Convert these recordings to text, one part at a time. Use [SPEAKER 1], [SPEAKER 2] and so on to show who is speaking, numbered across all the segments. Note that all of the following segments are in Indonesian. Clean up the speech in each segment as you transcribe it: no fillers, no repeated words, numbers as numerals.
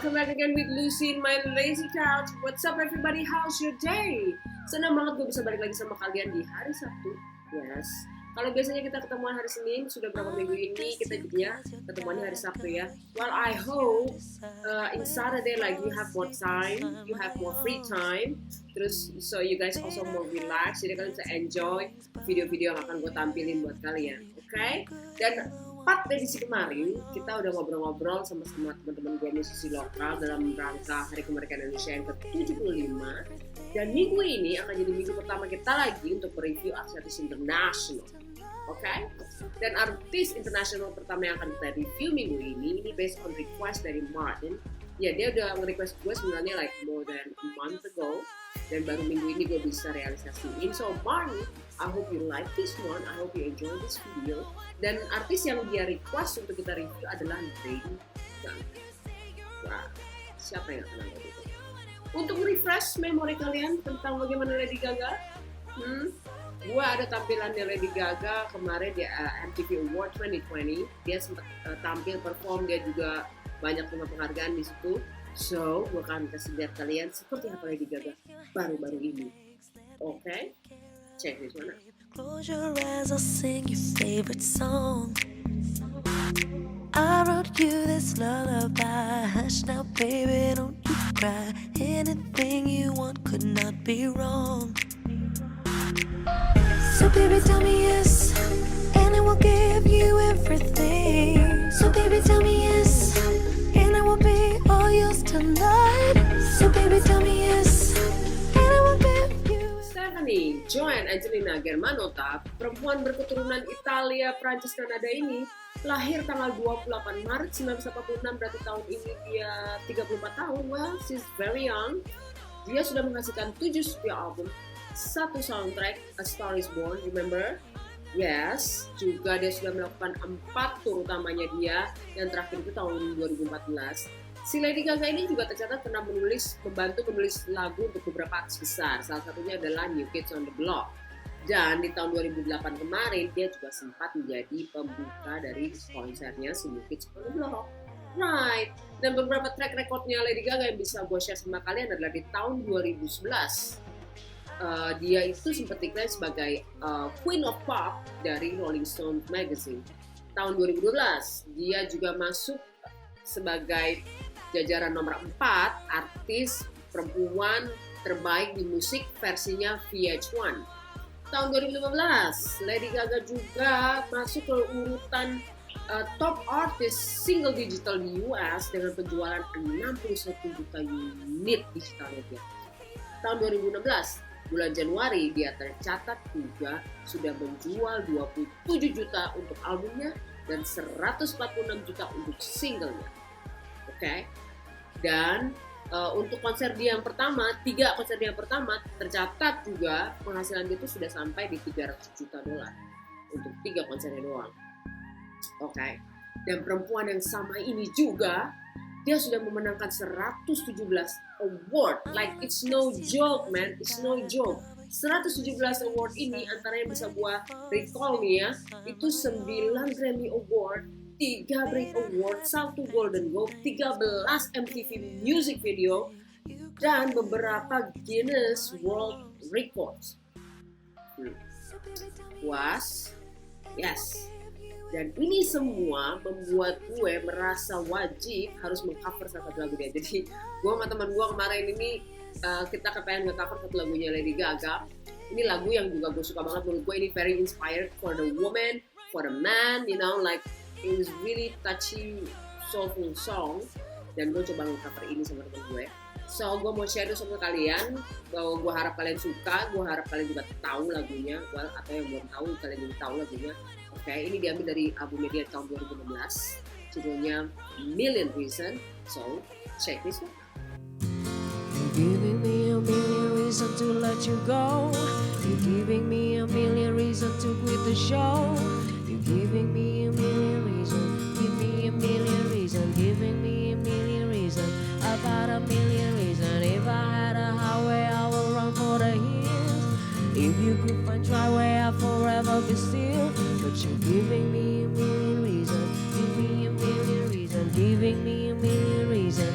[SPEAKER 1] welcome back again with Lucy in my lazy couch. What's up everybody, how's your day? Senang banget gue bisa balik lagi sama kalian di hari Sabtu. Yes. Kalau biasanya kita ketemuan hari Senin, sudah berapa minggu ini kita jadinya ketemuannya hari Sabtu ya. Well, I hope in Saturday like you have more time, you have more free time. Terus so you guys also more relax, jadi kalian bisa enjoy video-video yang akan gue tampilin buat kalian. Okay? Dan part edisi kemarin kita udah ngobrol-ngobrol sama teman-teman gue musisi lokal dalam rangka Hari Kemerdekaan Indonesia yang ke-75. Dan minggu ini akan jadi minggu pertama kita lagi untuk mereview artis internasional. Oke? Dan artis internasional pertama yang akan kita review minggu ini based on request dari Martin. Ya, dia udah nge-request gue sebenarnya like more than a month ago. Dan baru minggu ini gue bisa realisasiin. So Martin, I hope you like this one. I hope you enjoy this video. Dan artis yang dia request untuk kita review adalah Lady Gaga. Wah, siapa yang kenal Lady Gaga? Untuk refresh memori kalian tentang bagaimana Lady Gaga, gue ada tampilannya Lady Gaga kemarin di MTV Award 2020. Dia sempat tampil perform, dia juga banyak terima penghargaan di situ. So, gue akan kasih lihat kalian seperti apa Lady Gaga baru-baru ini. Okay? Check this one out.
[SPEAKER 2] Close your eyes, I'll sing your favorite song. I wrote you this lullaby. Hush now, baby, don't you cry. Anything you want could not be wrong. So baby, tell me yes, and I will give you everything. So baby, tell me yes, and I will be all yours tonight. So baby, tell me yes, and I will give you.
[SPEAKER 1] Stephanie Joanne Angelina Germanotta, perempuan berketurunan Italia, Prancis, Kanada ini lahir tanggal 28 Maret 1986, berarti tahun ini dia 34 tahun. Well, she's very young. Dia sudah menghasilkan 7 studio album, 1 soundtrack, A Star Is Born, remember? Yes, juga dia sudah melakukan 4 tour utamanya dia, yang terakhir itu tahun 2014. Si Lady Gaga ini juga tercatat pernah membantu menulis lagu untuk beberapa artis besar, salah satunya adalah New Kids on the Block. Dan di tahun 2008 kemarin, dia juga sempat menjadi pembuka dari konsernya si New Kids on the Block. Right, dan beberapa track recordnya Lady Gaga yang bisa gue share sama kalian adalah di tahun 2011. Dia itu sempat diklaim sebagai Queen of Pop dari Rolling Stone Magazine. Tahun 2012, dia juga masuk sebagai jajaran nomor 4 artis perempuan terbaik di musik versinya VH1. Tahun 2015, Lady Gaga juga masuk ke urutan top artist single digital di US dengan penjualan 61 juta unit digitalnya dia. Tahun 2016, bulan Januari dia tercatat juga sudah menjual 27 juta untuk albumnya dan 146 juta untuk singlenya. Oke. Dan untuk konser dia yang pertama, 3 konser dia yang pertama tercatat juga penghasilan dia itu sudah sampai di 300 juta dolar untuk 3 konsernya doang. Oke. Dan perempuan yang sama ini juga dia sudah memenangkan 117 award. Like it's no joke, man. It's no joke. 117 award ini antaranya bisa gua recall nih ya. Itu 9 Grammy Award, 3 Brit Award, 1 Golden Globe, 13 MTV Music Video, dan beberapa Guinness World Records. Was, yes. Dan ini semua membuat gue merasa wajib harus mengcover satu lagu dia. Jadi gue sama teman gue kemarin ini kita kepengen nge-cover satu lagunya Lady Gaga. Ini lagu yang juga gue suka banget, menurut gue ini very inspired for the woman, for the man, you know, like it was really touchy, soulful song. Dan gue coba nge-cover ini sama teman gue. So gue mau share sama kalian bahwa gue harap kalian suka, gue harap kalian juga tahu lagunya, well, atau yang belum tahu kalian juga tahu lagunya. Oke, ini diambil dari album dia tahun 2016, judulnya Million Reason. So, check this one.
[SPEAKER 2] You're giving me a million reasons to let you go. You're giving me a million reasons to quit the show. You're giving me a million reasons. Give me a million reasons. Giving me a million reasons. About a million reasons. If I had a highway, I would run for the hills. If you could find dry way, I'd forever be still. But you're giving me a million reasons. Give me a million reasons. Giving me a million reasons.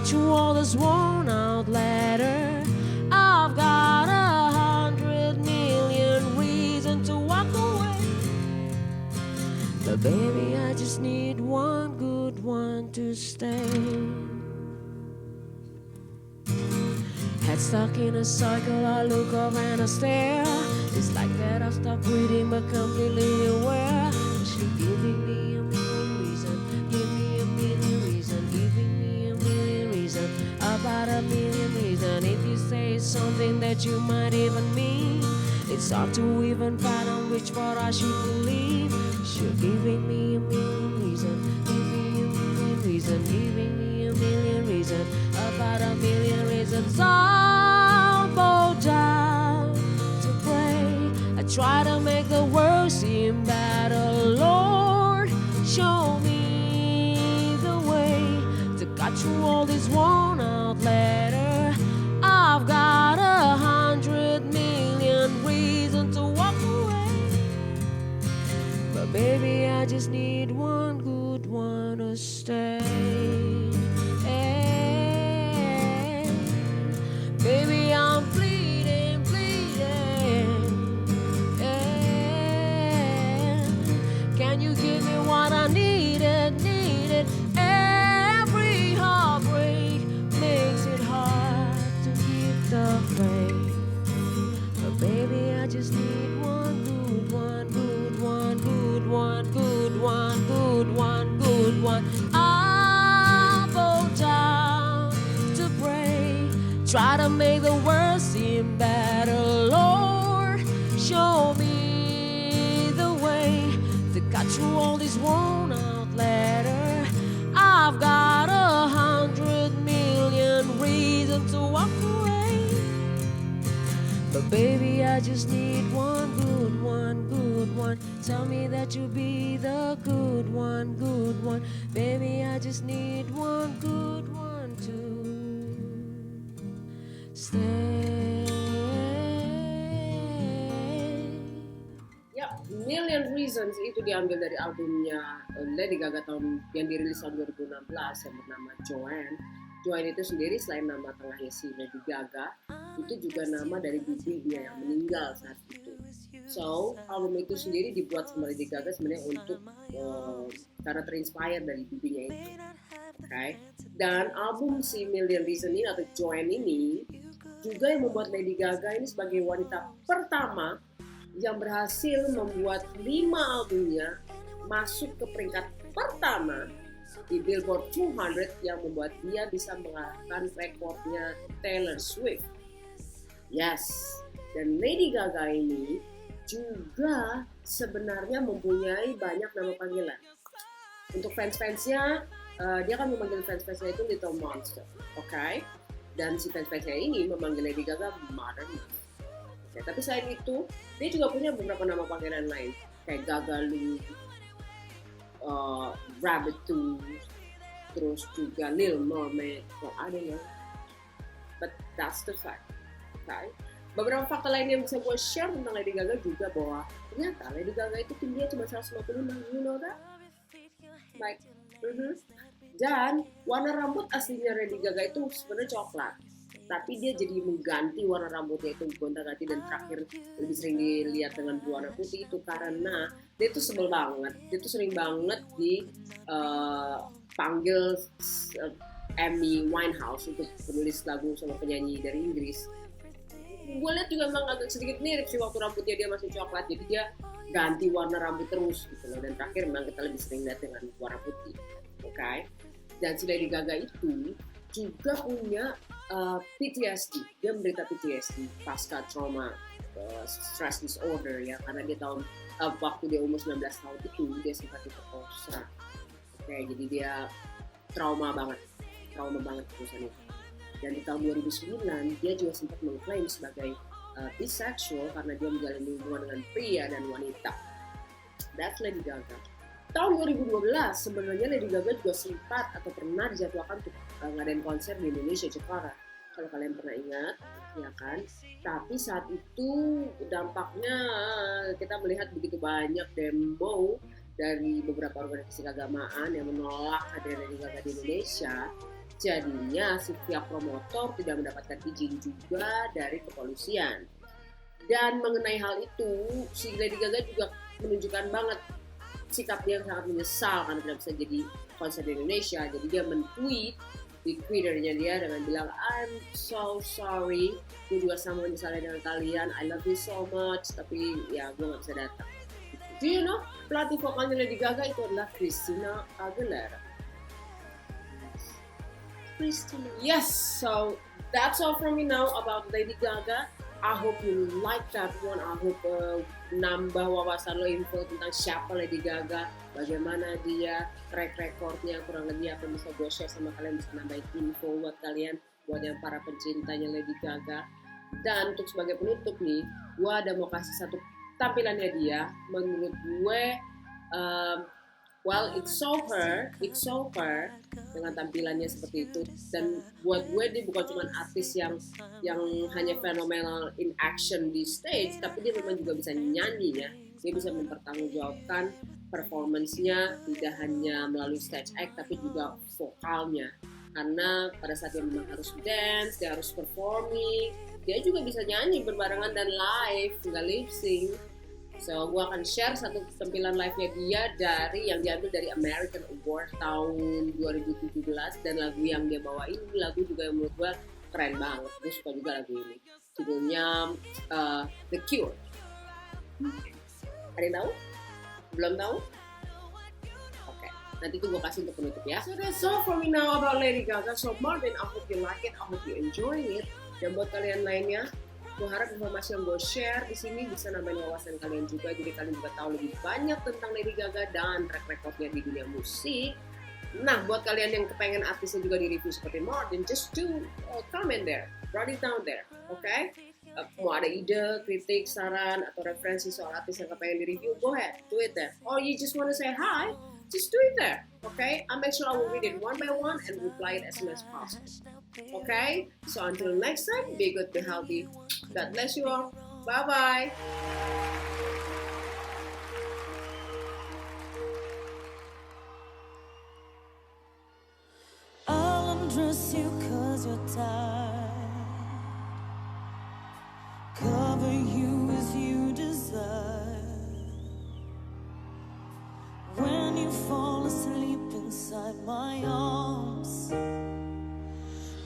[SPEAKER 2] got through all this worn out letter. I've got 100 million reasons to walk away. But baby, I just need one good one to stay. Head stuck in a cycle, I look up and I stare. It's like that I've stopped breathing but completely aware. She's giving me a million reasons, give me a million reasons, giving me a million reasons, about a million reasons. If you say something that you might even mean, it's hard to even fathom which part I should believe. She's giving me a million reasons, give me a million reasons, giving me a million reasons, about a million reasons. I'll bow down to pray. I try to make the world seem better. Lord, show me the way to cut through all this worn out letter. I've got 100 million reasons to walk away. But baby, I just need one good one to stay. Baby, I'm bleeding, bleeding. Can you give me what I needed, needed? Every heartbreak makes it hard to keep the faith. But baby, I just need one good one, good one, good one, good one, good one, good one. I'll bow down to pray. Try to make the world seem better. Lord, show me the way to cut through all this worn out letter. I've got 100 million reasons to walk away. But baby, I just need one good one, good one. Tell me that you'll be the good one, good one. Baby, I just need one good one to stay.
[SPEAKER 1] Ya, Million Reasons itu diambil dari albumnya Lady Gaga yang dirilis tahun 2016 yang bernama Joanne. Joanne itu sendiri selain nama tengahnya si Lady Gaga, itu juga nama dari bibinya yang meninggal saat itu. So, album itu sendiri dibuat sama Lady Gaga sebenarnya untuk karena terinspire dari bibinya itu. Okay. Dan album si Million Reasons ini atau Joanne ini juga yang membuat Lady Gaga ini sebagai wanita pertama yang berhasil membuat 5 albumnya masuk ke peringkat pertama di Billboard 200 yang membuat dia bisa mengalahkan rekornya Taylor Swift. Yes, dan Lady Gaga ini juga sebenarnya mempunyai banyak nama panggilan. Untuk fans-fansnya, dia kan memanggil fans-fansnya itu Little Monster, oke? Dan si fans-fansnya ini memanggil Lady Gaga Mother. Okay, tapi selain itu, dia juga punya beberapa nama panggilan lain, kayak Gagaloo, Rabbit Tooth, terus juga Little Mermaid, I don't know. But that's the fact, okay? Beberapa fakta lain yang bisa gue share tentang Lady Gaga juga bahwa ternyata Lady Gaga itu tingginya cuma 155, you know that? Like, Dan warna rambut aslinya Lady Gaga itu sebenarnya coklat, tapi dia jadi mengganti warna rambutnya itu gonta-ganti dan terakhir lebih sering dilihat dengan berwarna putih itu karena dia tuh sebel banget, dia tuh sering banget dipanggil Amy Winehouse untuk penulis lagu sama penyanyi dari Inggris. Gue lihat juga memang agak sedikit mirip sih waktu rambutnya dia masih coklat, jadi dia ganti warna rambut terus gitu loh, dan terakhir memang kita lebih sering lihat dengan warna putih, oke? Dan si Lady Gaga itu juga punya PTSD, dia menderita PTSD pasca trauma stress disorder ya, karena dia waktu dia umur 19 tahun itu dia sempat diperkosa, oke? Jadi dia trauma banget perusahaan itu. Dan di tahun 2009 dia juga sempat mengklaim sebagai bisexual karena dia menjalani hubungan dengan pria dan wanita. That's Lady Gaga. Tahun 2012 sebenarnya Lady Gaga juga sempat atau pernah dijadwalkan untuk ngadain konser di Indonesia, Jakarta. Kalau kalian pernah ingat, ya kan? Tapi saat itu dampaknya kita melihat begitu banyak demo dari beberapa organisasi keagamaan yang menolak hadirnya Lady Gaga di Indonesia. Jadinya si pihak promotor tidak mendapatkan izin juga dari kepolisian. Dan mengenai hal itu, si Lady Gaga juga menunjukkan banget sikap dia yang sangat menyesal karena tidak bisa jadi konser di Indonesia. Jadi dia men-tweet di Twitternya dia dengan bilang, I'm so sorry, gue juga sama misalnya dengan kalian, I love you so much, tapi ya gue gak bisa datang. Do you know, pelatih vokalnya Lady Gaga itu adalah Christina Aguilera.
[SPEAKER 2] Christina.
[SPEAKER 1] Yes, so that's all from me now about Lady Gaga. I hope you like that one. I hope nambah wawasan lo info tentang siapa Lady Gaga, bagaimana dia, track recordnya, kurang lebih apa yang bisa gue share sama kalian, bisa nambahin info buat kalian, buat yang para pencintanya Lady Gaga. Dan untuk sebagai penutup nih, gue ada mau kasih satu tampilannya dia. Menurut gue, well, it's so her dengan tampilannya seperti itu. Dan buat gue dia bukan cuma artis yang hanya fenomenal in action di stage, tapi dia memang juga bisa nyanyi ya. Dia bisa mempertanggungjawabkan performance-nya tidak hanya melalui stage act tapi juga vokalnya. Karena pada saat dia memang harus dance, dia harus performing, dia juga bisa nyanyi berbarengan dan live, nggak lip sync. So, gue akan share satu tampilan live-nya dia yang diambil dari American Award tahun 2017, dan lagu yang dia bawain ini lagu juga yang menurut gue keren banget. Gue suka juga lagu ini. Judulnya The Cure. Ada yang tahu? Belum tahu? Oke, nanti tuh gue kasih untuk penutup ya. So that's all for me now about Lady Gaga. So Marvin, I hope you like it, I hope you enjoying it. Dan buat kalian lainnya, gue harap informasi yang gue share di sini bisa nambahin wawasan kalian juga, jadi kalian juga tahu lebih banyak tentang Lady Gaga dan track recordnya di dunia musik. Nah, buat kalian yang kepengen artisnya juga di review seperti Martin, just do comment there, write it down there, okay? Mau ada ide, kritik, saran, atau referensi soal artis yang kepengen di review, go ahead, do it there. Or you just want to say hi, just do it there, okay? I'll make sure I will read it one by one and reply it as soon as possible. Okay, so until next time, be good, be healthy. God bless you all. Bye-bye.
[SPEAKER 2] I'll undress you 'cause you're tired. Cover you as you desire. When you fall asleep inside my arms,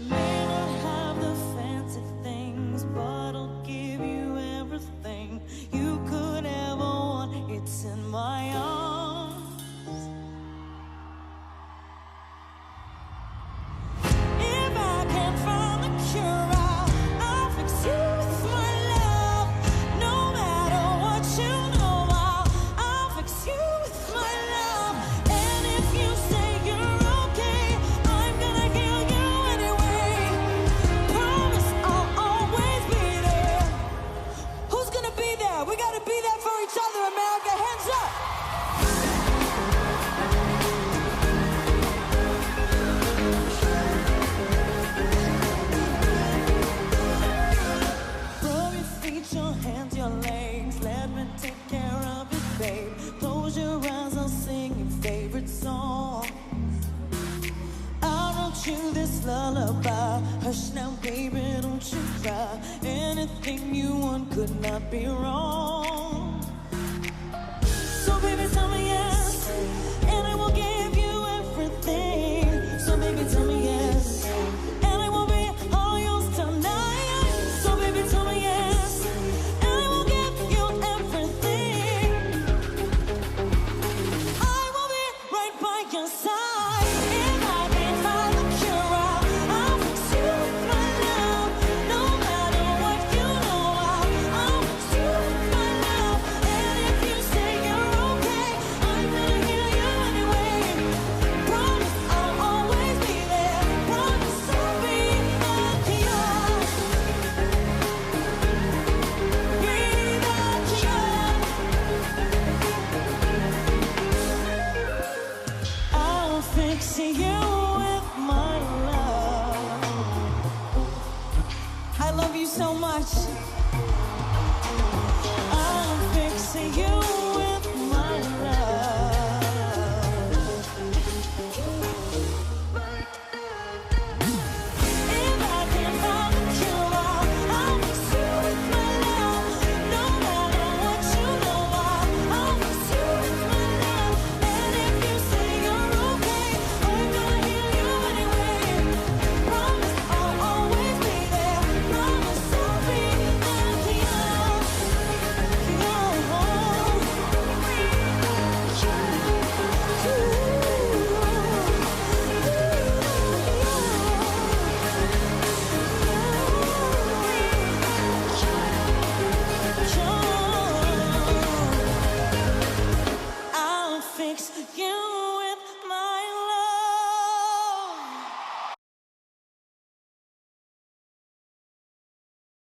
[SPEAKER 2] may not have the fancy things, but I'll give you everything you could ever want. It's in my arms. If I can't find the cure, I'll fix you with my love. No matter what you know, I'll fix you with my love. And if you say you're okay, I'm gonna heal you anyway. Promise I'll always be there. Who's gonna be there? We gotta be there for each other, America. Hands up. Rub your feet, your hands, your legs. Let me take care of it, babe. Close your eyes, I'll sing your favorite song. I wrote you this lullaby. Hush now, baby, don't you cry. Anything you want could not be wrong. So baby, tell me yes, and I will give you everything. So baby, tell me yes, and I will be all yours tonight. So baby, tell me yes, and I will give you everything. I will be right by your side. If I can't find the cure, I'll fix you with my love. No matter what you know, I'll fix you with my love. And if you say you're okay, I'm gonna heal you anyway. Promise I'll always be there. Promise I'll be the cure. Be the cure. I'll fix you with my love. I love you so much.